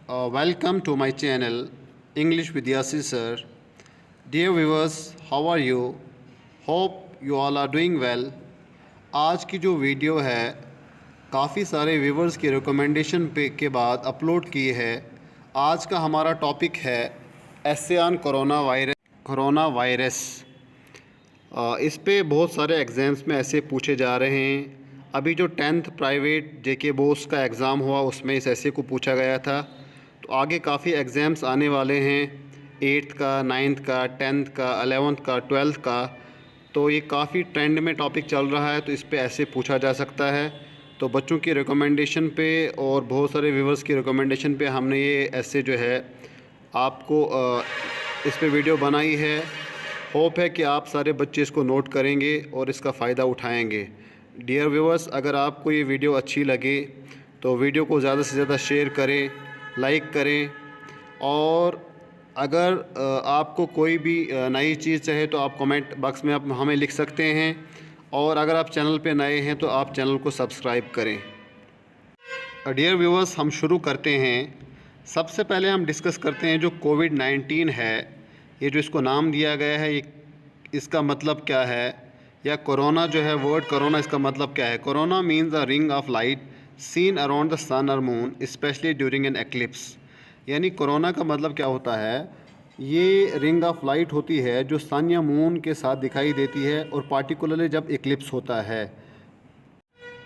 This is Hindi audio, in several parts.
Welcome to my channel English with Yasir sir. Dear viewers, how are you? Hope you all are doing well. आज की जो वीडियो है काफ़ी सारे व्यूवर्स की रिकमेंडेशन पे के बाद अपलोड की है। आज का हमारा टॉपिक है एस्से ऑन कोरोना वायरस। इस पे बहुत सारे एग्ज़ाम्स में ऐसे पूछे जा रहे हैं। अभी जो 10th प्राइवेट जेके बोर्ड्स का एग्ज़ाम हुआ उसमें इस ऐसे को पूछा गया था। तो आगे काफ़ी एग्ज़ाम्स आने वाले हैं, 8th का, 9th का, 10th का, 11th का, 12th का। तो ये काफ़ी ट्रेंड में टॉपिक चल रहा है, तो इस पे ऐसे पूछा जा सकता है। तो बच्चों की रिकमेंडेशन पे और बहुत सारे व्यूवर्स की रिकमेंडेशन पे हमने ये ऐसे जो है आपको इस पे वीडियो बनाई है। होप है कि आप सारे बच्चे इसको नोट करेंगे और इसका फ़ायदा उठाएंगे। डियर व्यूवर्स, अगर आपको ये वीडियो अच्छी लगे तो वीडियो को ज़्यादा से ज़्यादा शेयर करें, लाइक करें। और अगर आपको कोई भी नई चीज़ चाहे तो आप कमेंट बॉक्स में आप हमें लिख सकते हैं। और अगर आप चैनल पे नए हैं तो आप चैनल को सब्सक्राइब करें। डियर व्यूवर्स, हम शुरू करते हैं। सबसे पहले हम डिस्कस करते हैं जो कोविड-19 है, ये जो इसको नाम दिया गया है, ये इसका मतलब क्या है, या कोरोना जो है, वर्ड कोरोना, इसका मतलब क्या है। Corona means a ring of light seen around the sun और moon specially during an eclipse. यानी कोरोना का मतलब क्या होता है, ये रिंग ऑफ लाइट होती है जो सन या मून के साथ दिखाई देती है, और पार्टिकुलरली जब इक्लिप्स होता है।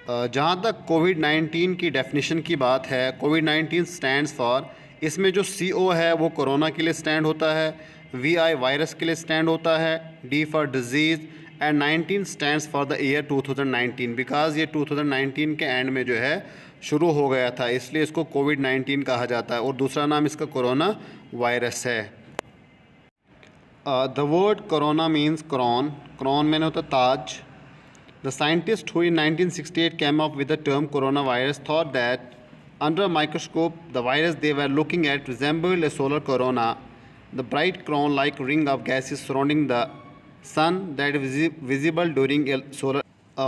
जहाँ तक कोविड-19 की डेफिनेशन की बात है, कोविड-19 स्टैंड्स फॉर, इसमें जो CO है वो कोरोना के लिए स्टैंड होता है, VI वायरस के लिए स्टैंड होता है, D for disease, and 19 stands for the year 2019, because ये 2019 के एंड में जो है शुरू हो गया था, इसलिए इसको कोविड-19 कहा जाता है, और दूसरा नाम इसका कोरोना वायरस है। The word corona means crown, crown मैंने होता ताज। The scientist who in 1968 came up with the term coronavirus thought that under a microscope the virus they were looking at resembled a solar corona, the bright crown-like ring of gases surrounding the sun that is visible during a solar।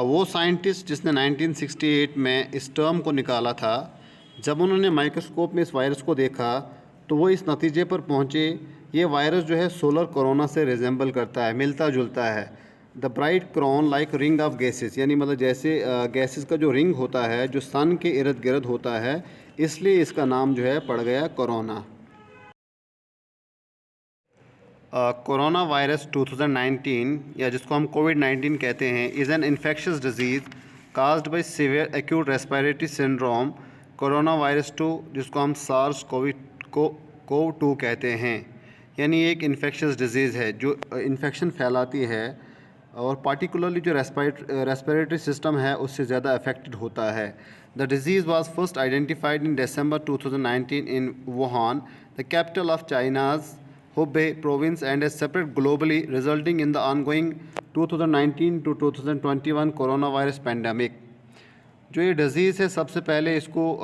वो साइंटिस्ट जिसने 1968 में इस टर्म को निकाला था, जब उन्होंने माइक्रोस्कोप में इस वायरस को देखा तो वो इस नतीजे पर पहुँचे ये वायरस जो है सोलर कोरोना से रिजेंबल करता है, मिलता जुलता है। The bright crown like ring of gases, यानी मतलब जैसे गैसेस का जो रिंग होता है जो सन के इर्द गिर्द होता है, इसलिए इसका नाम जो है पड़ गया कोरोना। कोरोना वायरस 2019, या जिसको हम कोविड-19 कहते हैं, is an infectious disease caused by severe acute respiratory syndrome corona virus 2, जिसको हम SARS-CoV-2 कहते हैं। यानी एक इन्फेक्शियस डिजीज़ है जो इन्फेक्शन फैलाती है, और पार्टिकुलरली जो रेस्पिरेटरी सिस्टम है उससे ज़्यादा अफेक्टेड होता है। The disease was first identified in December 2019 in Wuhan, the capital of China's Hubei province, and is spread globally resulting in the ongoing 2019 to 2021 corona virus pandemic. जो ये डिज़ीज़ है, सबसे पहले इसको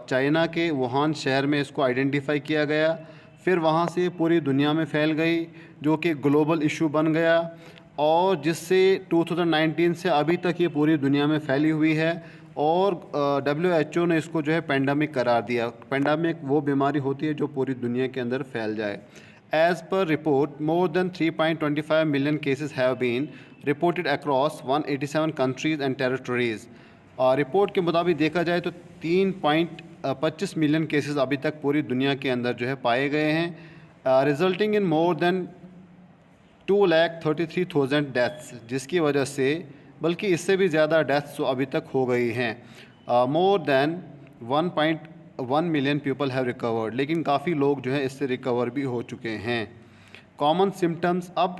चाइना के वुहान शहर में इसको आइडेंटिफाई किया गया, फिर वहाँ से पूरी दुनिया में फैल गई, जो कि ग्लोबल इशू बन गया, और जिससे 2019 से अभी तक ये पूरी दुनिया में फैली हुई है। और WHO ने इसको जो है पेंडेमिक करार दिया। पेंडेमिक वो बीमारी होती है जो पूरी दुनिया के अंदर फैल जाए। As per report, more than 3.25 million cases have been reported across 187 countries and territories. Report के मुताबिक देखा जाए तो 3.25 मिलियन केसेस अभी तक पूरी दुनिया के अंदर जो है पाए गए हैं, resulting in more than 2,33,000 deaths, जिसकी वजह से, बल्कि इससे भी ज़्यादा डेथ्स तो अभी तक हो गई हैं। More than 1.1 million people have recovered, लेकिन काफ़ी लोग जो है इससे रिकवर भी हो चुके हैं। कॉमन सिम्टम्स, अब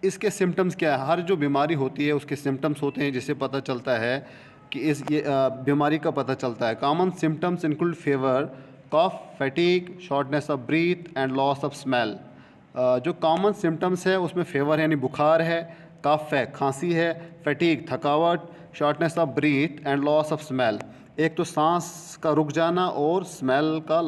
इसके सिम्टम्स क्या है, हर जो बीमारी होती है उसके सिम्टम्स होते हैं, जिससे पता चलता है कि ये बीमारी का पता चलता है। Common symptoms include fever, cough, fatigue, shortness of breath and loss of smell. जो कॉमन सिम्टम्स है उसमें फेवर यानी बुखार है, कफ है खांसी है, फैटीग थकावट, shortness of breath and loss of smell, एक तो सांस का रुक जाना और स्मेल का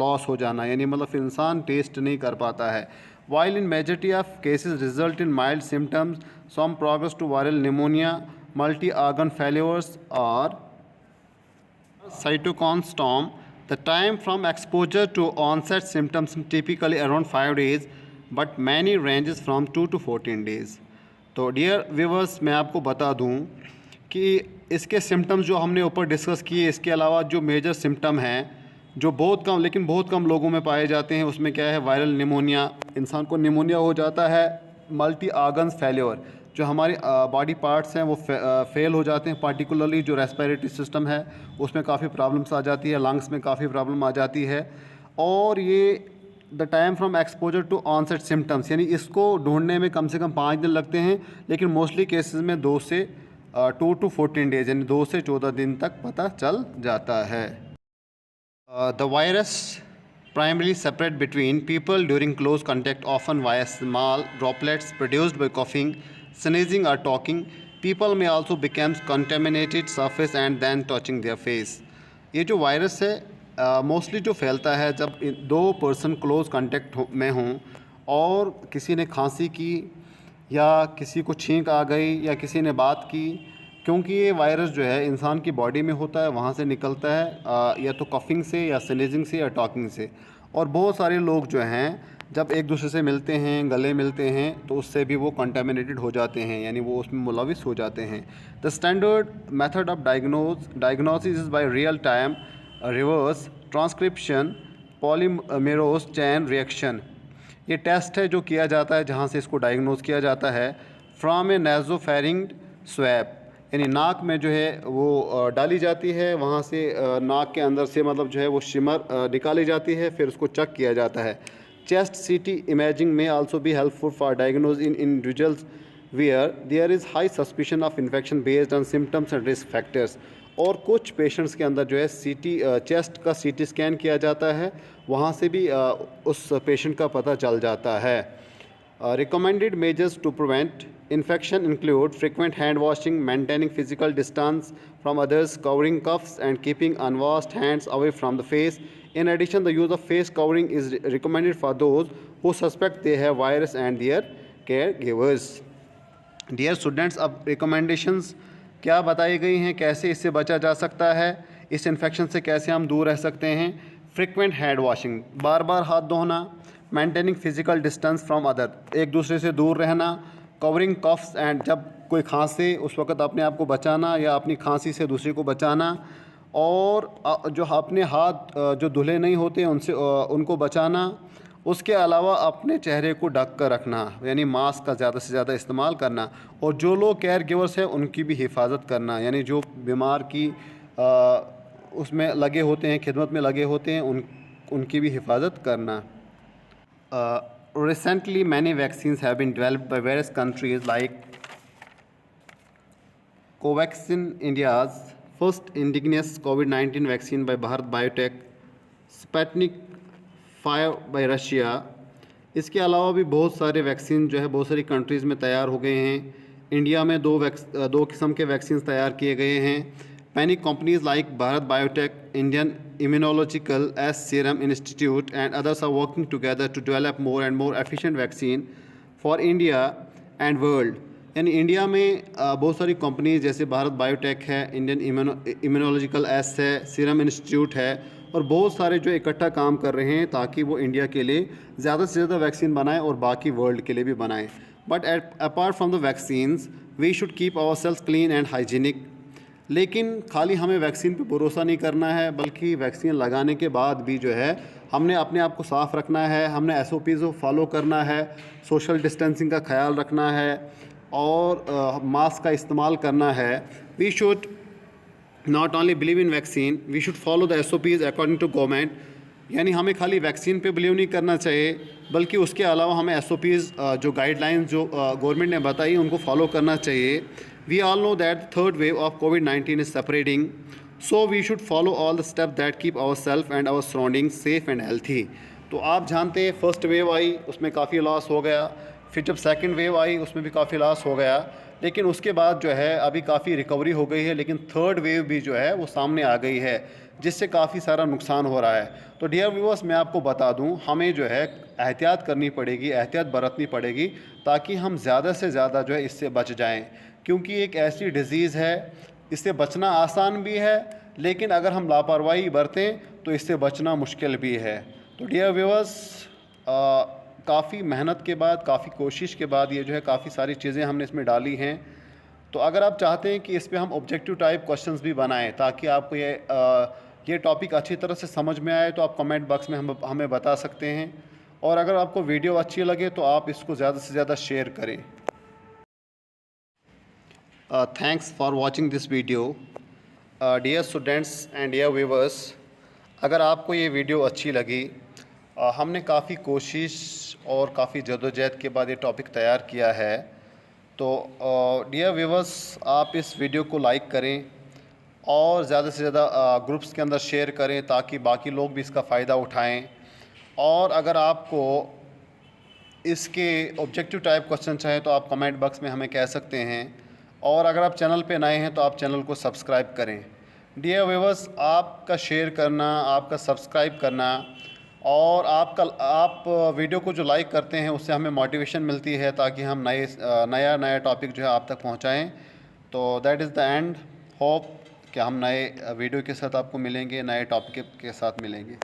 लॉस हो जाना, यानी मतलब फिर इंसान टेस्ट नहीं कर पाता है। While in majority of cases result in mild symptoms, some progress to viral pneumonia, multi organ failures और cytokine storm, The time from exposure to onset symptoms typically around 5 days, but many ranges from 2 to 14 days. तो डियर व्यूवर्स, मैं आपको बता दूं कि इसके सिम्टम्स जो हमने ऊपर डिस्कस किए, इसके अलावा जो मेजर सिम्टम हैं जो बहुत कम लोगों में पाए जाते हैं, उसमें क्या है, वायरल निमोनिया, इंसान को निमोनिया हो जाता है, मल्टी ऑर्गन्स फेल्योर, जो हमारे बॉडी पार्ट्स हैं वो फेल हो जाते हैं, पार्टिकुलरली जो रेस्पिरेटरी सिस्टम है उसमें काफ़ी प्रॉब्लम्स आ जाती है, लंग्स में काफ़ी प्रॉब्लम आ जाती है। और ये the time from exposure to onset symptoms, यानी इसको ढूंढने में कम से कम 5 दिन लगते हैं, लेकिन मोस्टली केसेस में 2 से 2 to 14 डेज़, यानी 2 से 14 दिन तक पता चल जाता है। The virus primarily separate between people during close contact, often via small droplets produced by coughing, sneezing or talking. People may also become contaminated surface and then touching their face. ये जो वायरस है मोस्टली जो फैलता है जब 2 पर्सन क्लोज कांटेक्ट में हों और किसी ने खांसी की या किसी को छींक आ गई या किसी ने बात की, क्योंकि ये वायरस जो है इंसान की बॉडी में होता है, वहाँ से निकलता है या तो कफिंग से या स्नीजिंग से या टॉकिंग से। और बहुत सारे लोग जो हैं जब एक दूसरे से मिलते हैं, गले मिलते हैं, तो उससे भी वो कंटामिनेटेड हो जाते हैं, यानी वो उसमें मुलविस हो जाते हैं। The standard method of diagnosis is by real time reverse transcription polymerase chain reaction. ये टेस्ट है जो किया जाता है जहाँ से इसको डायग्नोज किया जाता है फ्रॉम ए नेज़ोफेरिंग स्वैब, यानी नाक में जो है वो डाली जाती है, वहाँ से नाक के अंदर से मतलब जो है वो शिमर निकाली जाती है, फिर उसको चेक किया जाता है। चेस्ट सीटी इमेजिंग में also be helpful for diagnose in individuals where there is high suspicion of infection based on symptoms and risk factors. और कुछ पेशेंट्स के अंदर जो है चेस्ट का सीटी स्कैन किया जाता है, वहाँ से भी उस पेशेंट का पता चल जाता है। Recommended measures to prevent infection include frequent hand washing, maintaining physical distance from others, covering coughs, and keeping unwashed hands away from the face. In addition, the use of face covering is recommended for those who suspect they have virus and their caregivers. Dear students, अब recommendations क्या बताई गई हैं, कैसे इससे बचा जा सकता है, इस इन्फेक्शन से कैसे हम दूर रह सकते हैं। फ्रिक्वेंट हैंड वॉशिंग, बार बार हाथ धोना। Maintaining physical distance from other, एक दूसरे से दूर रहना। कवरिंग कफ्स एंड, जब कोई खांसे उस वक्त अपने आप को बचाना या अपनी खांसी से दूसरे को बचाना। और जो अपने हाथ जो धुले नहीं होते उनसे उनको बचाना। उसके अलावा अपने चेहरे को ढक कर रखना, यानी मास्क का ज़्यादा से ज़्यादा इस्तेमाल करना। और जो लोग केयर गिवर्स हैं उनकी भी हिफाजत करना, यानी जो बीमार की उसमें लगे होते हैं, खिदमत में लगे होते हैं, उनकी भी हिफाजत करना। Recently, many vaccines have been developed by various countries like Covaxin, India's first indigenous COVID-19 vaccine by Bharat Biotech, Sputnik 5 by Russia। इसके अलावा भी बहुत सारे वैक्सीन जो है बहुत सारी कंट्रीज़ में तैयार हो गए हैं। इंडिया में दो किस्म के वैक्सीन तैयार किए गए हैं। Many companies like Bharat Biotech, Indian Immunological as Serum Institute and others are working together to develop more and more efficient vaccine for India and world। यानी इंडिया में बहुत सारी कंपनीज जैसे भारत बायोटेक है, इंडियन इम्यूनोलॉजिकल एस है, सीरम इंस्टीट्यूट है, और बहुत सारे जो इकट्ठा काम कर रहे हैं ताकि वो इंडिया के लिए ज़्यादा से ज़्यादा वैक्सीन बनाएं और बाकी वर्ल्ड के लिए भी बनाएं। But apart from the vaccines we should keep our selves clean and hygienic. लेकिन खाली हमें वैक्सीन पे भरोसा नहीं करना है, बल्कि वैक्सीन लगाने के बाद भी जो है हमने अपने आप को साफ़ रखना है, हमने SOPs को फॉलो करना है, सोशल डिस्टेंसिंग का ख्याल रखना है और मास्क का इस्तेमाल करना है। We should not only believe in vaccine, we should follow the SOPs according to government. यानी हमें खाली वैक्सीन पे बिलीव नहीं करना चाहिए, बल्कि उसके अलावा हमें SOPs जो गाइडलाइंस जो गवर्नमेंट ने बताई उनको फॉलो करना चाहिए। We all know that the third wave of COVID-19 is spreading, so we should follow all the steps that keep ourselves and our surroundings safe and healthy। तो आप जानते हैं फर्स्ट वेव आई उसमें काफ़ी लॉस हो गया, फिर जब सेकंड वेव आई उसमें भी काफ़ी लॉस हो गया, लेकिन उसके बाद जो है अभी काफ़ी रिकवरी हो गई है, लेकिन थर्ड वेव भी जो है वो सामने आ गई है जिससे काफ़ी सारा नुकसान हो रहा है। तो डियर व्यूअर्स, मैं आपको बता दूं हमें जो है एहतियात करनी पड़ेगी, एहतियात बरतनी पड़ेगी ताकि हम ज़्यादा से ज़्यादा जो है इससे बच जाएं, क्योंकि एक ऐसी डिज़ीज़ है इससे बचना आसान भी है लेकिन अगर हम लापरवाही बरतें तो इससे बचना मुश्किल भी है। तो डियर व्यूअर्स, काफ़ी मेहनत के बाद, काफ़ी कोशिश के बाद ये जो है काफ़ी सारी चीज़ें हमने इसमें डाली हैं। तो अगर आप चाहते हैं कि इस पे हम ऑब्जेक्टिव टाइप क्वेश्चंस भी बनाएं ताकि आपको ये टॉपिक अच्छी तरह से समझ में आए, तो आप कमेंट बॉक्स में हमें बता सकते हैं। और अगर आपको वीडियो अच्छी लगे तो आप इसको ज़्यादा से ज़्यादा शेयर करें। Thanks for watching this video. Dear students and dear viewers, अगर आपको ये वीडियो अच्छी लगी, हमने काफ़ी कोशिश और काफ़ी जद्दोजहद के बाद ये टॉपिक तैयार किया है। तो डियर व्यूवर्स, आप इस वीडियो को लाइक करें और ज़्यादा से ज़्यादा ग्रुप्स के अंदर शेयर करें ताकि बाकी लोग भी इसका फ़ायदा उठाएं। और अगर आपको इसके ऑब्जेक्टिव टाइप क्वेश्चन चाहें तो आप कमेंट बॉक्स में हमें कह सकते हैं। और अगर आप चैनल पे नए हैं तो आप चैनल को सब्सक्राइब करें। डियर व्यूअर्स, आपका शेयर करना, आपका सब्सक्राइब करना और आप वीडियो को जो लाइक करते हैं उससे हमें मोटिवेशन मिलती है ताकि हम नया टॉपिक जो है आप तक पहुंचाएं। तो that is the end. Hope कि हम नए वीडियो के साथ आपको मिलेंगे, नए टॉपिक के साथ मिलेंगे।